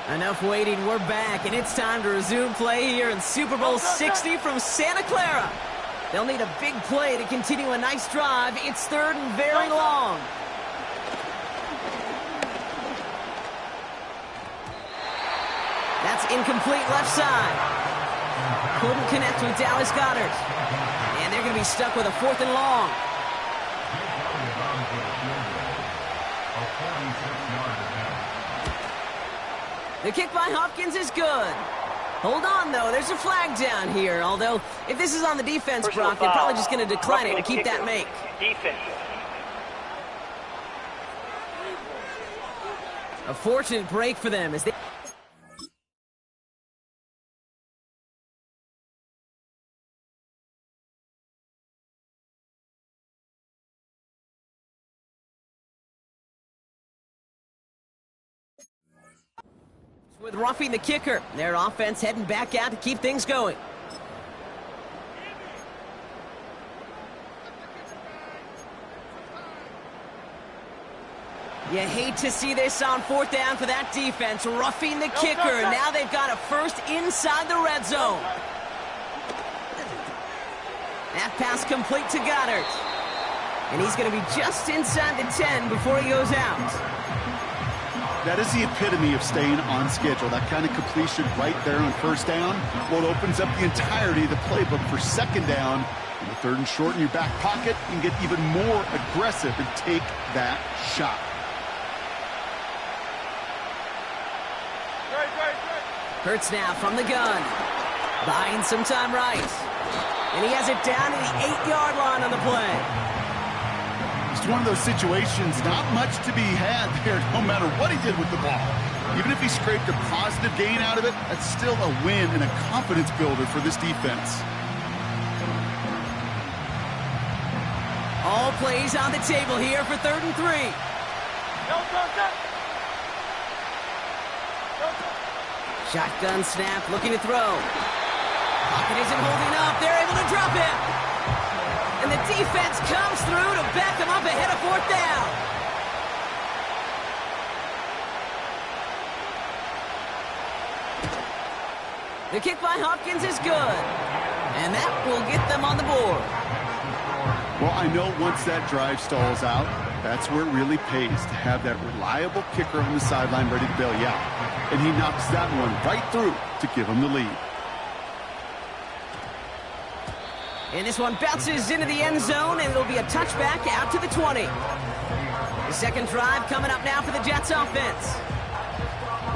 Enough waiting, we're back, and it's time to resume play here in Super Bowl 60 from Santa Clara. They'll need a big play to continue a nice drive. It's third and very long. That's incomplete left side. Couldn't connect with Dallas Goedert. And they're going to be stuck with a 4th and long. The kick by Hopkins is good. Hold on, though. There's a flag down here. Although, if this is on the defense, Brock, they're probably just going to decline it and keep that make. Defense. A fortunate break for them as they... With roughing the kicker, their offense heading back out to keep things going. You hate to see this on 4th down for that defense, roughing the kicker. Now they've got a first inside the red zone. That pass complete to Goedert. And he's going to be just inside the 10 before he goes out. That is the epitome of staying on schedule. That kind of completion right there on 1st down. Well, it opens up the entirety of the playbook for 2nd down. In the 3rd and short in your back pocket, you can get even more aggressive and take that shot. Hurts now from the gun. Buying some time right. And he has it down to the 8-yard line on the play. It's one of those situations, not much to be had there, no matter what he did with the ball. Even if he scraped a positive gain out of it, that's still a win and a confidence builder for this defense. All plays on the table here for 3rd and 3. Shotgun snap, looking to throw. Pocket isn't holding up. They're able to drop it. And the defense comes through to back them up ahead of 4th down. The kick by Hopkins is good. And that will get them on the board. Well, I know once that drive stalls out, that's where it really pays to have that reliable kicker on the sideline ready to bail you out. And he knocks that one right through to give him the lead. And this one bounces into the end zone, and it'll be a touchback out to the 20. The second drive coming up now for the Jets offense.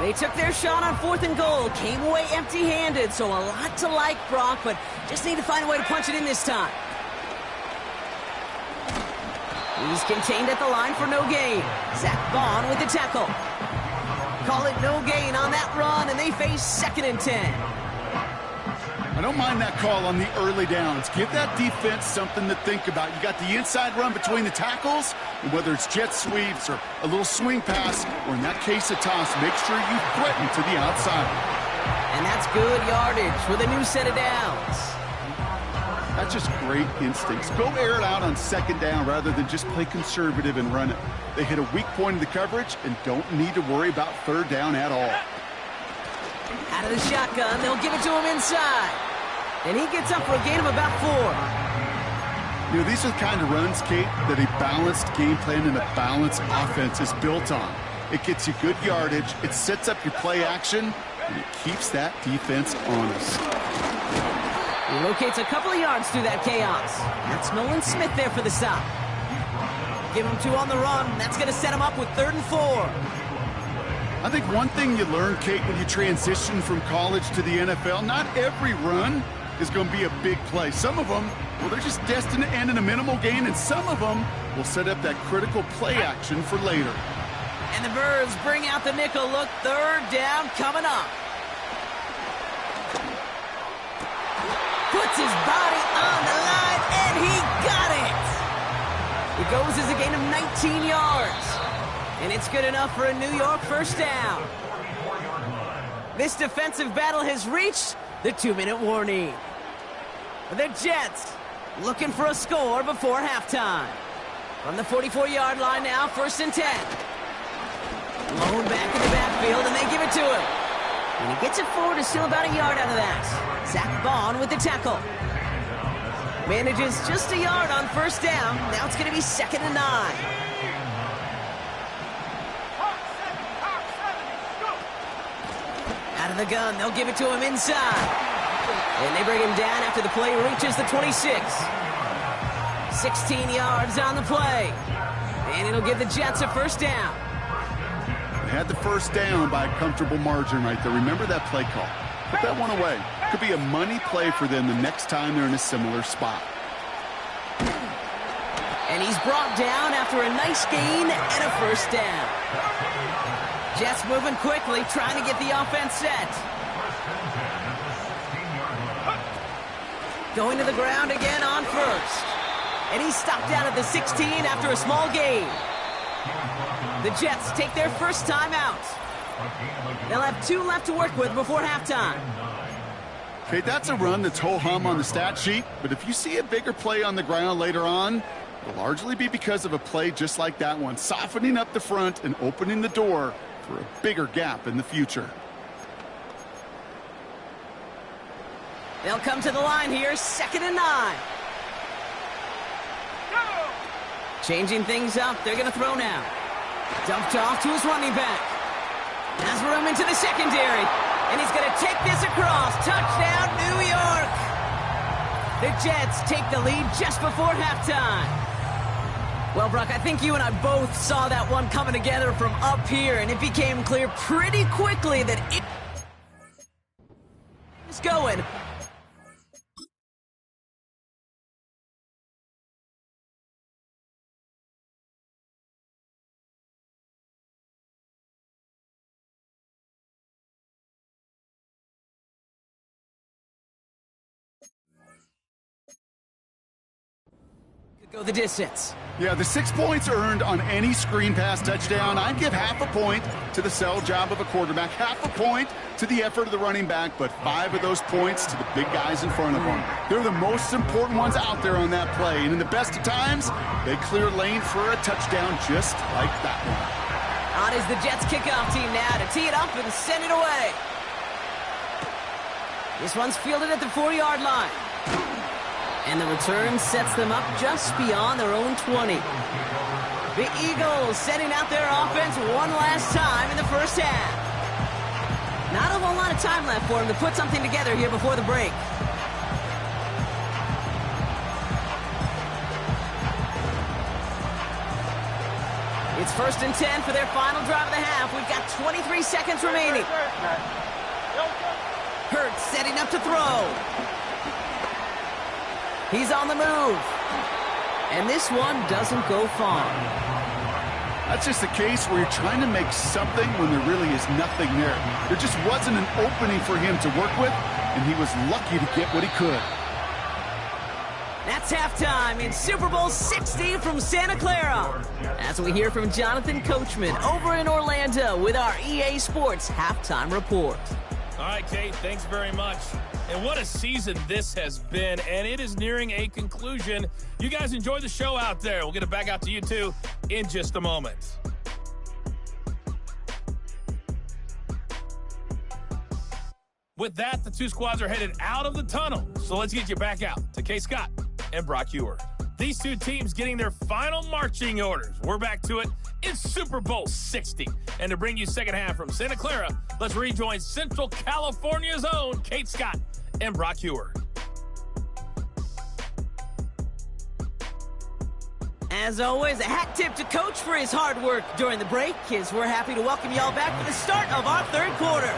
They took their shot on 4th and goal, came away empty-handed, so a lot to like, Brock, but just need to find a way to punch it in this time. He's contained at the line for no gain. Zach Vaughn with the tackle. Call it no gain on that run, and they face 2nd and 10. I don't mind that call on the early downs. Give that defense something to think about. You got the inside run between the tackles, and whether it's jet sweeps or a little swing pass, or in that case a toss, make sure you threaten to the outside. And that's good yardage with a new set of downs. That's just great instincts. Go air it out on 2nd down rather than just play conservative and run it. They hit a weak point in the coverage and don't need to worry about 3rd down at all. Out of the shotgun, they'll give it to him inside. And he gets up for a gain of about 4. You know, these are the kind of runs, Kate, that a balanced game plan and a balanced offense is built on. It gets you good yardage, it sets up your play action, and it keeps that defense honest. He locates a couple of yards through that chaos. That's Nolan Smith there for the stop. Give him 2 on the run. That's going to set him up with 3rd and 4. I think one thing you learn, Kate, when you transition from college to the NFL, not every run is going to be a big play. Some of them, well, they're just destined to end in a minimal gain, and some of them will set up that critical play action for later. And the Birds bring out the nickel look. 3rd down coming up. Puts his body on the line, and he got it. It goes as a gain of 19 yards. And it's good enough for a New York 1st down. This defensive battle has reached the 2-minute warning. The Jets looking for a score before halftime. From the 44-yard line now, 1st and 10. Blown back in the backfield, and they give it to him. And he gets it forward to still about a yard out of that. Zach Bond with the tackle. Manages just a yard on first down. Now it's going to be 2nd and 9. Out of the gun, they'll give it to him inside. And they bring him down after the play reaches the 26. 16 yards on the play. And it'll give the Jets a first down. They had the first down by a comfortable margin right there. Remember that play call. Put that one away. Could be a money play for them the next time they're in a similar spot. And he's brought down after a nice gain and a first down. Jets moving quickly, trying to get the offense set. Going to the ground again on first. And he's stopped down at the 16 after a small gain. The Jets take their first time out. They'll have 2 left to work with before halftime. Okay, that's a run that's ho-hum on the stat sheet, but if you see a bigger play on the ground later on, it'll largely be because of a play just like that one, softening up the front and opening the door for a bigger gap in the future. They'll come to the line here, 2nd and 9. Changing things up, they're going to throw now. Dumped off to his running back. Has room into the secondary. And he's going to take this across. Touchdown, New York! The Jets take the lead just before halftime. Well, Brock, I think you and I both saw that one coming together from up here, and it became clear pretty quickly that it was going. Go the distance. Yeah, the 6 points earned on any screen pass touchdown. I'd give half a point to the sell job of a quarterback, half a point to the effort of the running back, but 5 of those points to the big guys in front of them. They're the most important ones out there on that play, and in the best of times, they clear lane for a touchdown just like that one. On is the Jets kickoff team now to tee it up and send it away. This one's fielded at the 4-yard line. And the return sets them up just beyond their own 20. The Eagles setting out their offense one last time in the first half. Not a whole lot of time left for them to put something together here before the break. It's 1st and 10 for their final drive of the half. We've got 23 seconds remaining. Hurts setting up to throw. He's on the move. And this one doesn't go far. That's just a case where you're trying to make something when there really is nothing there. There just wasn't an opening for him to work with, and he was lucky to get what he could. That's halftime in Super Bowl 60 from Santa Clara. As we hear from Jonathan Coachman over in Orlando with our EA Sports Halftime Report. All right, Kate, thanks very much. And what a season this has been, and it is nearing a conclusion. You guys enjoy the show out there. We'll get it back out to you, too, in just a moment. With that, the 2 squads are headed out of the tunnel. So let's get you back out to Kay Scott and Brock Ewer. These 2 teams getting their final marching orders. We're back to it. It's Super Bowl 60. And to bring you second half from Santa Clara, let's rejoin Central California's own Kate Scott and Brock Ewer. As always, a hat tip to Coach for his hard work during the break, as we're happy to welcome y'all back for the start of our 3rd quarter.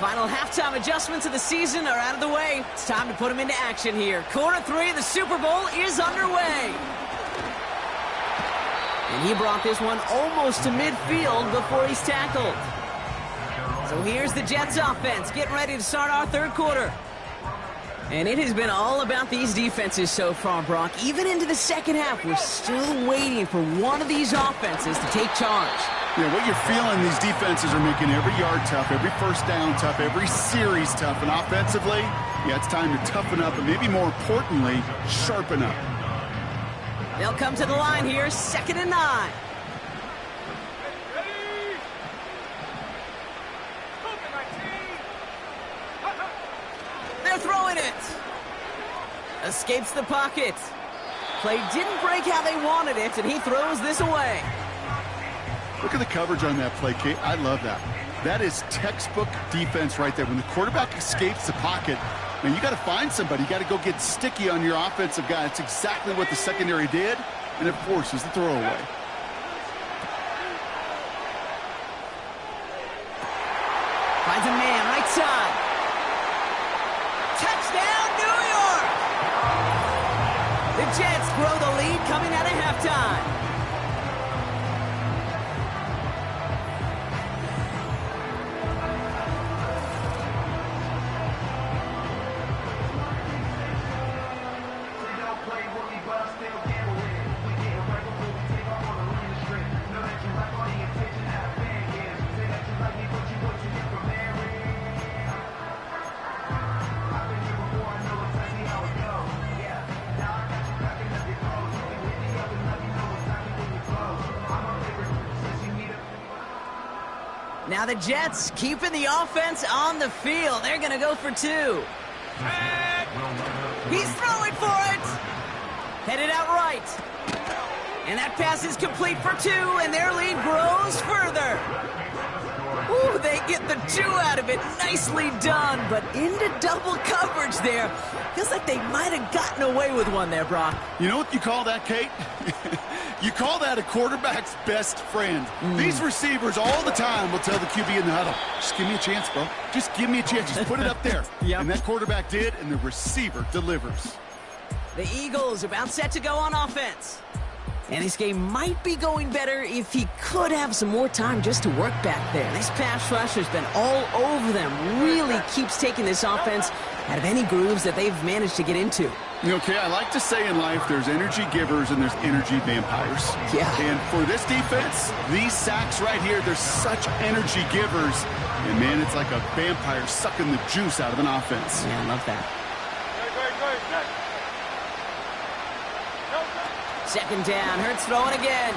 Final halftime adjustments of the season are out of the way. It's time to put them into action here. Quarter 3 of the Super Bowl is underway. And he brought this one almost to midfield before he's tackled. So here's the Jets offense getting ready to start our 3rd quarter. And it has been all about these defenses so far, Brock. Even into the second half, we're still waiting for one of these offenses to take charge. Yeah, what you're feeling, these defenses are making every yard tough, every first down tough, every series tough. And offensively, yeah, it's time to toughen up and maybe more importantly, sharpen up. They'll come to the line here, 2nd and 9. they're throwing it. Escapes the pocket. Play didn't break how they wanted it, and he throws this away. Look at the coverage on that play, Kate. I love that. That is textbook defense right there. When the quarterback escapes the pocket, man, you got to find somebody. You got to go get sticky on your offensive guy. It's exactly what the secondary did, and it forces the throwaway. Finds a man, right side. Touchdown, New York! The Jets grow the lead coming out of halftime. Now the Jets keeping the offense on the field. They're going to go for two. He's throwing for it. Headed out right. And that pass is complete for two, and their lead grows further. Ooh, they get the two out of it. Nicely done, but into double coverage there. Feels like they might have gotten away with one there, Brock. You know what you call that, Kate? You call that a quarterback's best friend. These receivers all the time will tell the QB in the huddle, just give me a chance, bro. Just give me a chance. Just put it up there. Yep. And that quarterback did, and the receiver delivers. The Eagles about set to go on offense. And this game might be going better if he could have some more time just to work back there. This pass rush has been all over them. Really keeps taking this offense out of any grooves that they've managed to get into. Okay, I like to say in life there's energy givers and there's energy vampires. Yeah. And for this defense, these sacks right here, they're such energy givers. And, man, it's like a vampire sucking the juice out of an offense. Yeah, I love that. Second down, Hurts throwing again.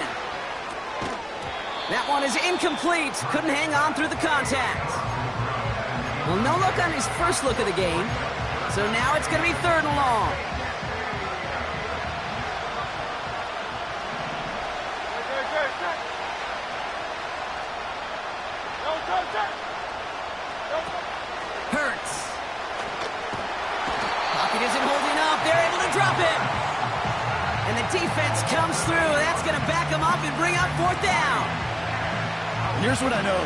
That one is incomplete. Couldn't hang on through the contact. Well, no look on his first look of the game. So now it's going to be third and long. Hurts. Pocket isn't holding up. They're able to drop him. And the defense comes through. That's going to back him up and bring up fourth down. Here's what I know.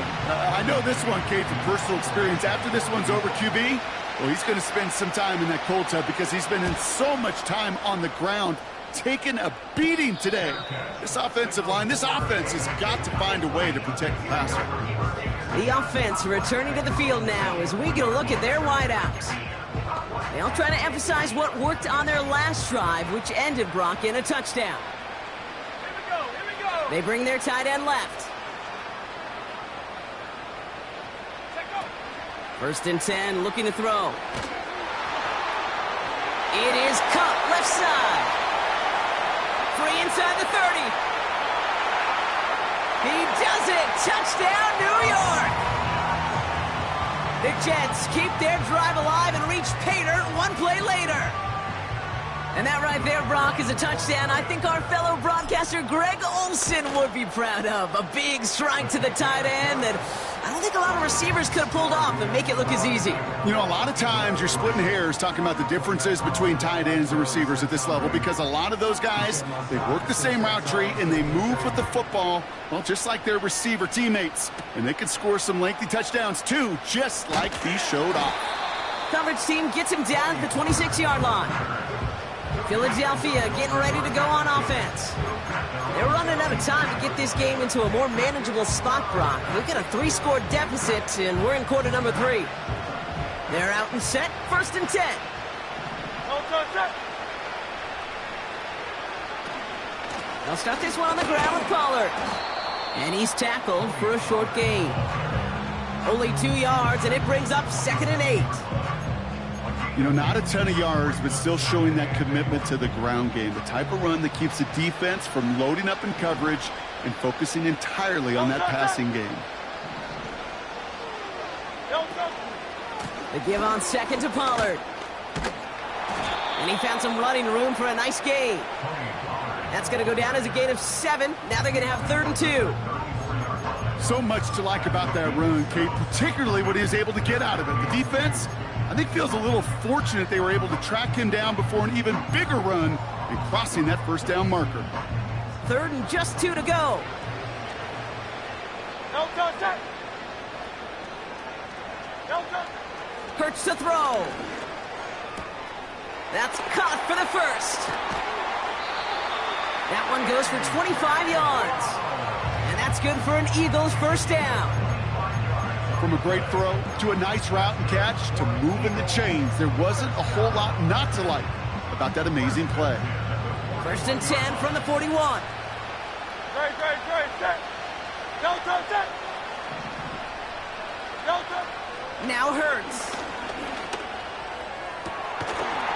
I know this one, Kate, from personal experience. After this one's over, QB, well, he's going to spend some time in that cold tub because he's been in so much time on the ground, taking a beating today. This offensive line, this offense has got to find a way to protect the passer. The offense returning to the field now as we get a look at their wideouts. They'll try to emphasize what worked on their last drive, which ended, Brock, in a touchdown. Here we go. They bring their tight end left. First and 10, looking to throw. It is Cup, left side. Free inside the 30. He does it! Touchdown, New York! The Jets keep their drive alive and reach pay dirt one play later. And that right there, Brock, is a touchdown I think our fellow broadcaster Greg Olsen would be proud of. A big strike to the tight end that I don't think a lot of receivers could have pulled off and make it look as easy. You know, a lot of times you're splitting hairs talking about the differences between tight ends and receivers at this level because a lot of those guys, they work the same route tree and they move with the football, well, just like their receiver teammates. And they can score some lengthy touchdowns, too, just like he showed off. Coverage team gets him down at the 26-yard line. Philadelphia getting ready to go on offense. They're running out of time to get this game into a more manageable spot, Brock. They've got a 3-score deficit, and we're in quarter number 3. They're out and set, first and 10. They'll start this one on the ground with Pollard. And he's tackled for a short gain. Only 2 yards, and it brings up second and 8. You know, not a ton of yards, but still showing that commitment to the ground game. The type of run that keeps the defense from loading up in coverage and focusing entirely on that passing game. The give on second to Pollard. And he found some running room for a nice gain. That's going to go down as a gain of 7. Now they're going to have 3rd and 2. So much to like about that run, Kate, particularly what he was able to get out of it. The defense, I think, feels a little fortunate they were able to track him down before an even bigger run and crossing that first down marker. 3rd and just 2 to go. Hurts to throw. That's caught for the first. That one goes for 25 yards. And that's good for an Eagles first down. From a great throw to a nice route and catch to moving the chains, there wasn't a whole lot not to like about that amazing play. 1st and 10 from the 41. Now Hurts.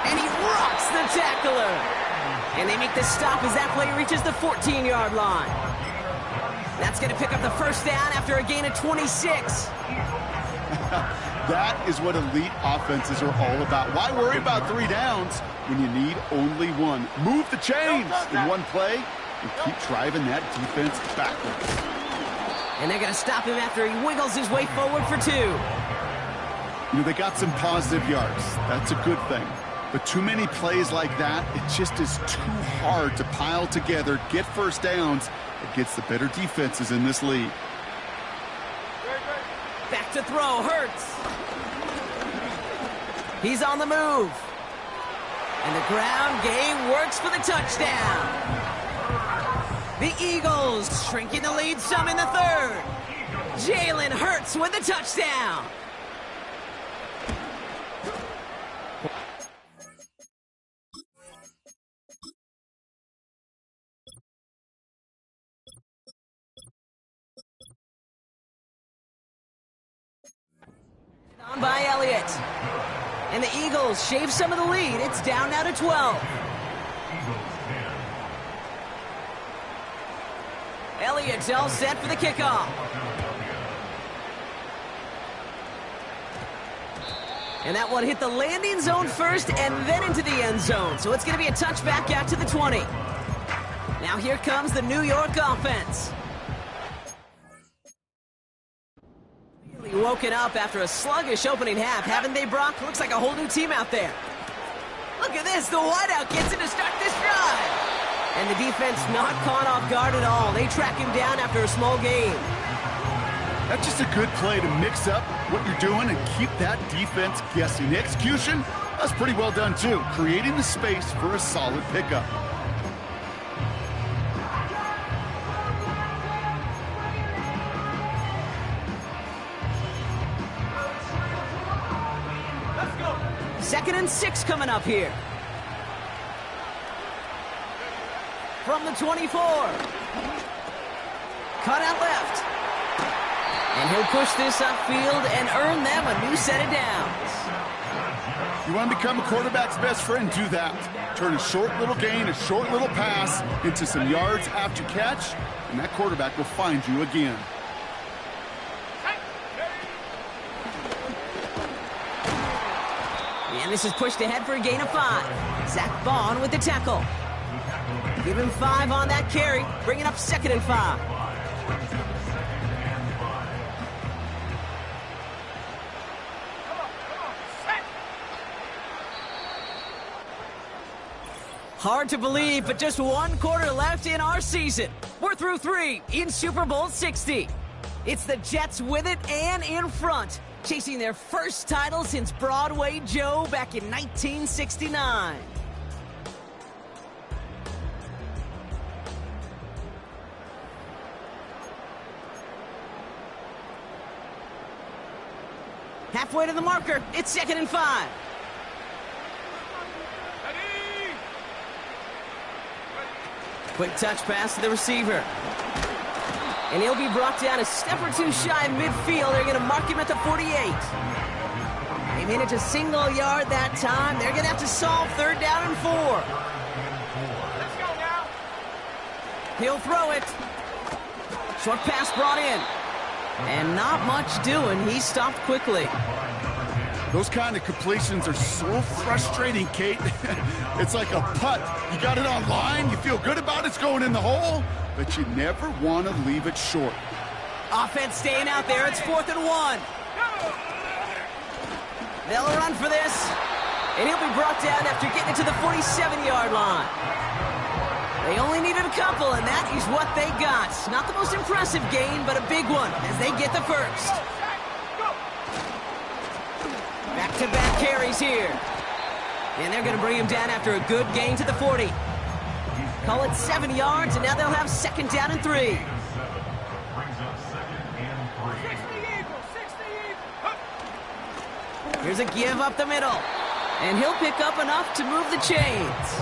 And he rocks the tackler. And they make the stop as that play reaches the 14-yard line. That's going to pick up the first down after a gain of 26. That is what elite offenses are all about. Why worry about 3 downs when you need only 1? Move the chains in one play and keep driving that defense backwards. And they're going to stop him after he wiggles his way forward for 2. You know, they got some positive yards. That's a good thing. But too many plays like that, it just is too hard to pile together, get first downs against the better defenses in this league. Back to throw, Hurts. He's on the move. And the ground game works for the touchdown. The Eagles shrinking the lead some in the 3rd. Jalen Hurts with the touchdown. On by Elliott. And the Eagles shave some of the lead. It's down now to 12. Elliott's all set for the kickoff. And that one hit the landing zone first and then into the end zone. So it's going to be a touchback out to the 20. Now here comes the New York offense. Woken up after a sluggish opening half, haven't they, Brock? Looks like a whole new team out there. Look at this. The wideout gets it to start this drive. And the defense not caught off guard at all. They track him down after a small gain. That's just a good play to mix up what you're doing and keep that defense guessing. The execution, that's pretty well done, too. Creating the space for a solid pickup. Second and 6 coming up here. From the 24. Cut out left. And he'll push this upfield and earn them a new set of downs. You want to become a quarterback's best friend? Do that. Turn a short little gain, a short little pass into some yards after catch, and that quarterback will find you again. And this is pushed ahead for a gain of 5. Zach Bond with the tackle. Give him 5 on that carry, bringing up 2nd and 5. Hard to believe, but just 1 quarter left in our season. We're through 3 in Super Bowl 60. It's the Jets with it and in front, chasing their first title since Broadway Joe back in 1969. Halfway to the marker, it's 2nd and 5. Quick touch pass to the receiver. And he'll be brought down a step or 2 shy of midfield. They're going to mark him at the 48. They made it to single yard that time. They're going to have to solve 3rd down and 4. Let's go now. He'll throw it. Short pass brought in. And not much doing. He stopped quickly. Those kind of completions are so frustrating, Kate. It's like a putt. You got it on line, you feel good about it's going in the hole, but you never want to leave it short. Offense staying out there. It's 4th and 1. They'll run for this, and he'll be brought down after getting it to the 47-yard line. They only needed a couple, and that is what they got. Not the most impressive gain, but a big one as they get the first. Back-to-back carries here. And they're going to bring him down after a good gain to the 40. Call it 7 yards, and now they'll have 2nd down and 3. Here's a give up the middle. And he'll pick up enough to move the chains.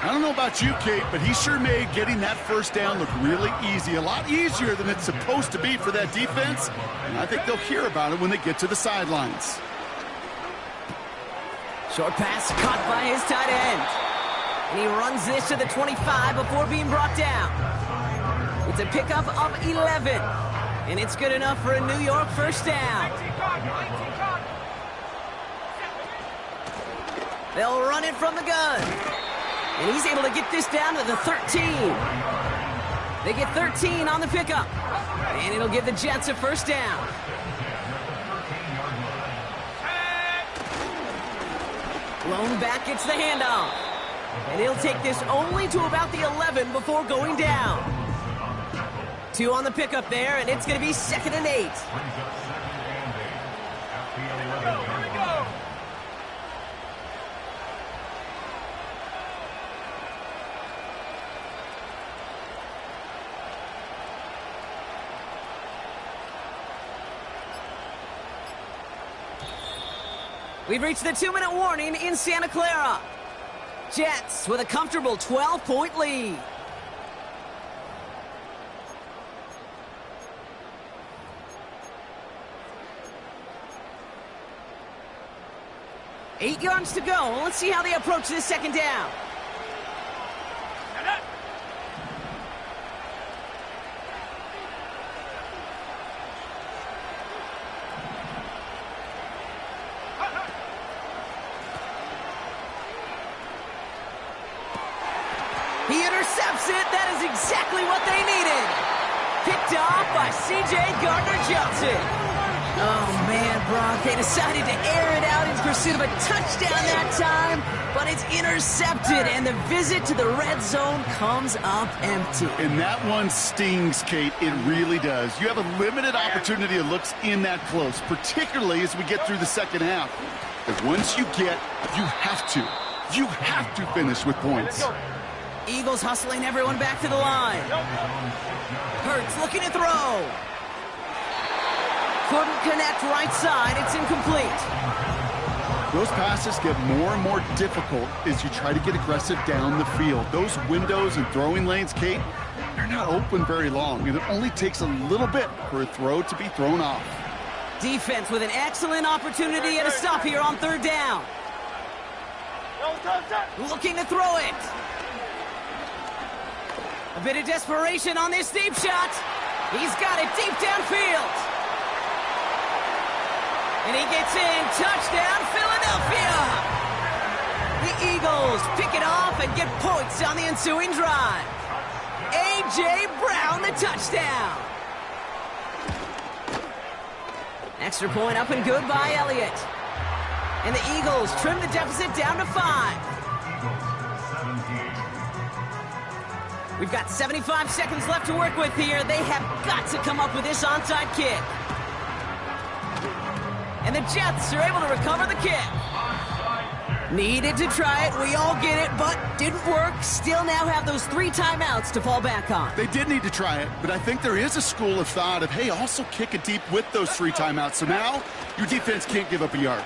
I don't know about you, Kate, but he sure made getting that first down look really easy. A lot easier than it's supposed to be for that defense. And I think they'll hear about it when they get to the sidelines. Short pass caught by his tight end. And he runs this to the 25 before being brought down. It's a pickup of 11. And it's good enough for a New York first down. They'll run it from the gun. And he's able to get this down to the 13. They get 13 on the pickup. And it'll give the Jets a first down. Lone back gets the handoff. And he'll take this only to about the 11 before going down. 2 on the pickup there, and it's going to be 2nd and 8. We've reached the 2-minute warning in Santa Clara. Jets with a comfortable 12-point lead. Eight yards to go. Let's see how they approach this 2nd down. He intercepts it. That is exactly what they needed. Picked off by C.J. Gardner-Johnson. Oh, man, Brock, they decided to air it out in pursuit of a touchdown that time, but it's intercepted, and the visit to the red zone comes up empty. And that one stings, Kate. It really does. You have a limited opportunity of looks in that close, particularly as we get through the second half. Because once you have to finish with points. Eagles hustling everyone back to the line. Hurts looking to throw. Couldn't connect right side. It's incomplete. Those passes get more and more difficult as you try to get aggressive down the field. Those windows and throwing lanes, Kate, they're not open very long, and it only takes a little bit for a throw to be thrown off. Defense with an excellent opportunity and a stop here on 3rd down. Looking to throw it. A bit of desperation on this deep shot. He's got it deep downfield. And he gets in. Touchdown, Philadelphia. The Eagles pick it off and get points on the ensuing drive. A.J. Brown, the touchdown. Extra point up and good by Elliott. And the Eagles trim the deficit down to 5. We've got 75 seconds left to work with here. They have got to come up with this onside kick. And the Jets are able to recover the kick. Needed to try it. We all get it, but didn't work. Still now have those 3 timeouts to fall back on. They did need to try it, but I think there is a school of thought of, hey, also kick it deep with those 3 timeouts. So now your defense can't give up a yard.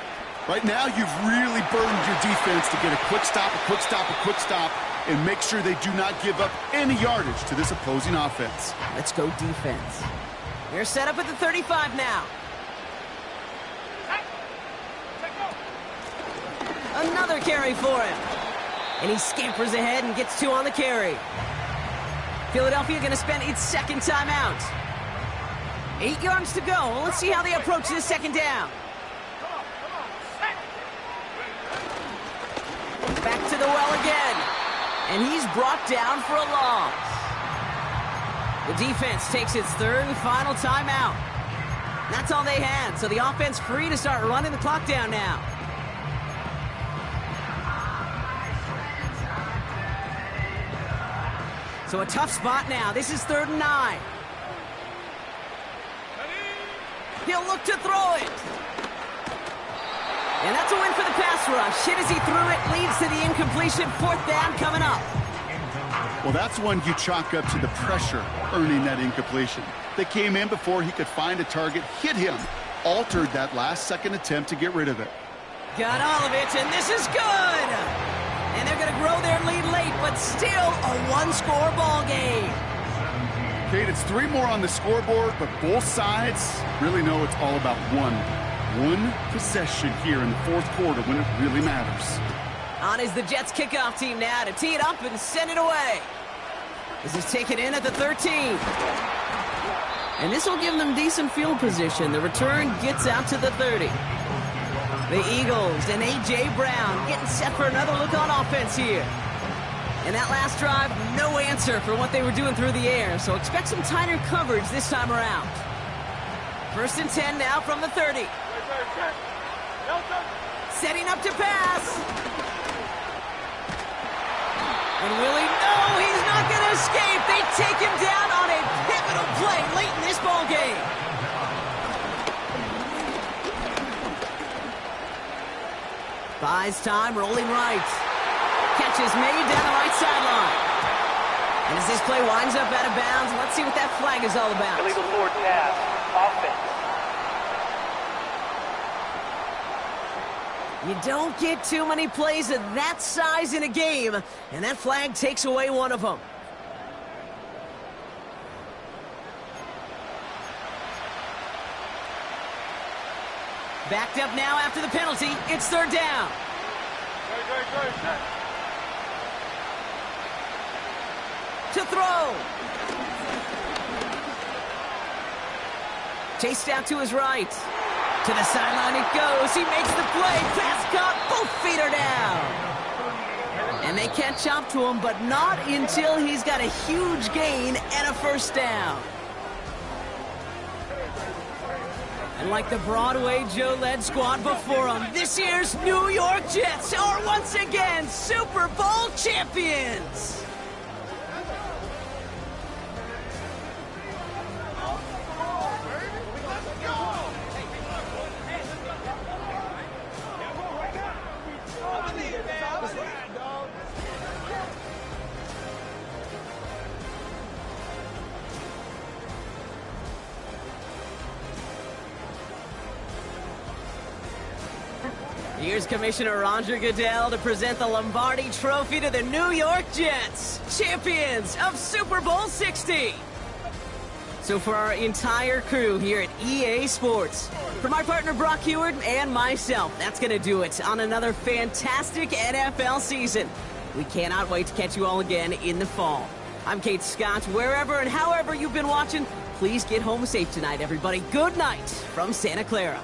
Right now, you've really burdened your defense to get a quick stop, and make sure they do not give up any yardage to this opposing offense. Let's go defense. They're set up at the 35 now. Another carry for him. And he scampers ahead and gets 2 on the carry. Philadelphia going to spend its 2nd timeout. 8 yards to go. Let's see how they approach this 2nd down. Back to the well again. And he's brought down for a loss. The defense takes its third and final timeout. That's all they had, so the offense free to start running the clock down now. So a tough spot now. This is 3rd and 9. He'll look to throw it. And that's a win for the pass rush. Hit as he threw it, leads to the incompletion. 4th down coming up. Well, that's one you chalk up to the pressure earning that incompletion. They came in before he could find a target, hit him, altered that last-second attempt to get rid of it. Got all of it, and this is good. And they're going to grow their lead late, but still a one-score ball game. Kate, it's 3 more on the scoreboard, but both sides really know it's all about one possession here in the 4th quarter when it really matters. On is the Jets kickoff team now to tee it up and send it away. This is taken in at the 13. And this will give them decent field position. The return gets out to the 30. The Eagles and A.J. Brown getting set for another look on offense here. And that last drive, no answer for what they were doing through the air, so expect some tighter coverage this time around. 1st and 10 now from the 30. Setting up to pass. And will he? No, he's not going to escape. They take him down on a pivotal play late in this ball game. Buys time, rolling right. Catch is made down the right sideline. And as this play winds up out of bounds, let's see what that flag is all about. Illegal forward pass, offense. You don't get too many plays of that size in a game, and that flag takes away one of them. Backed up now after the penalty. It's 3rd down. To throw. Chased out to his right. To the sideline it goes. He makes the play. Pass caught. Both feet are down. And they catch up to him, but not until he's got a huge gain and a 1st down. And like the Broadway Joe-led squad before him, this year's New York Jets are once again Super Bowl champions. Here's Commissioner Roger Goodell to present the Lombardi Trophy to the New York Jets, champions of Super Bowl 60. So for our entire crew here at EA Sports, for my partner Brock Heward and myself, that's going to do it on another fantastic NFL season. We cannot wait to catch you all again in the fall. I'm Kate Scott. Wherever and however you've been watching, please get home safe tonight, everybody. Good night from Santa Clara.